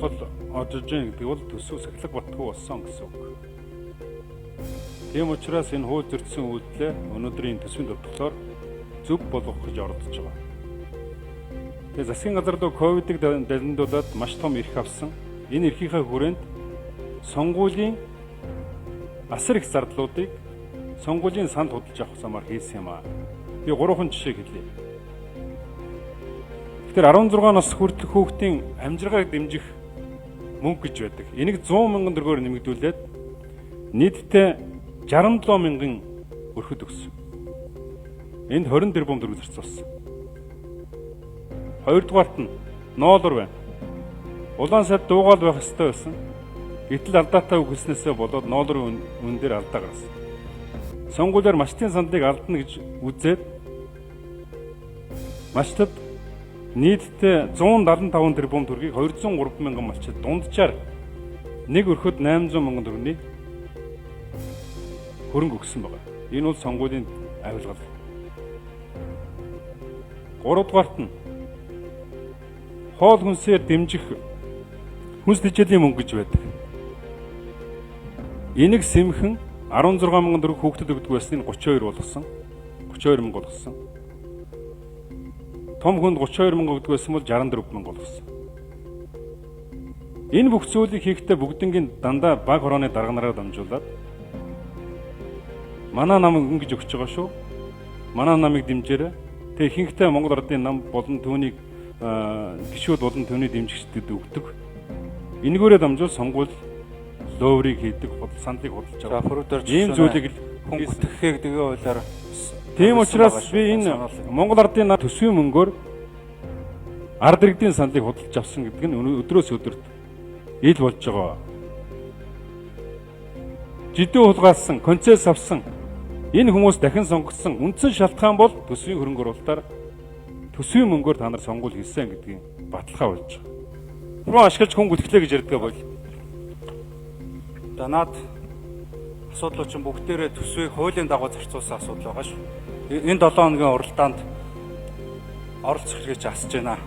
тул одож гин гэдэг бол төсөв сахилга батгүй болсон гэсэн үг. Тийм учраас энэ хууль зөрчсөн үйлдэлээ өнөөдрийн төсвийн тодтолцоор зөв болгох гэж оролдож байгаа. Тэгээ засгийн газар доо ковидыг далиндуулаад маш том эрх авсан. Энэ эрхийнхээ хүрээнд сонгуулийн асар их зардлуудыг сонгуулийн санд худалдаж авах замаар хийсэн юм аа. Би 3 жишээ хэлье. Тэгэхээр 16 нас хүртэлх хүүхдийн амжиргааг дэмжих мөнгө гэж байдаг. Энийг 100 мянган төгрөгөөр нэмэгдүүлээд нийтдээ 67 мянган өрхөд өгсөн. Энд 20 тэрбум төгрөг зарцуулсан. Хоёрдугаарт нь ноолор байна. Улаан сайд дуугаал байх ёстой байсан. Гэтэл алдаатай үг хэлснээсээ болоод ноолорын үн дээр алдаа гарсан. Сонгуулиар мачтын сандыг алдна гэж үзээд мачтад нийтдээ 175 тэрбум төгрөгийг 203 мянган малчид дунджаар нэг өрхөд 800 мянган төгрөгийн хөрөнгө өгсөн байна. Энэ бол сонгуулийн авилгал. 3-дугаарт нь хоол хүнсээр дэмжих хүнс тэжээлийн мөнгө гэж байдаг. Энийг сэмхэн 16 мянган төгрөг хүүхдэд өгдөг байсныг 32 болгосон. 32 мянга болгосон. Том хүнд 32 мянга өгдөг байсан бол 64 мянга болгосон. Энэ бүх зүйлийг хийхдээ бүгднгийн дандаа баг хорооны дарга нараа дамжуулаад манай намайг ингэж өгч байгаа шүү. Манай намайг дэмжээрэй. Тэгээ ихэнхдээ Монгол Ардын нам болон түүнийг гишүүд болон түүний дэмжигчдэд өгдөг. Энэгээрээ дамжуул сонгуул лооврыг хийдэг, сандлыг худалдаж байгаа. Ийм зүйлийг л хүн бүтгэхээ гэдэг ойлоор. Тийм учраас би энэ Монгол Ардын нам төсвийн мөнгөөр ард иргэдийн сандлыг худалдаж авсан гэдэг нь өдрөөс өдөрт ил болж байгаа. Жидүү хулгайлсан, концесс авсан энэ хүмүүс дахин сонгогдсон үндсэн шалтгаан бол төсвийн хөрөнгө оруулалтаар төсвийн мөнгөөр та нар сонгуул хийсэн гэдгийг баталгаа болж байгаа. Руу ашиглаж хүн гүтгэлээ гэж ярьдаг бол. Наад асуудлууд чинь бүгдээрээ төсвийг хуулийн дагуу зарцуулсан асуудал байгаа шүү. Энэ 7 хоногийн уралдаанд оролцох хэрэгж асж байна.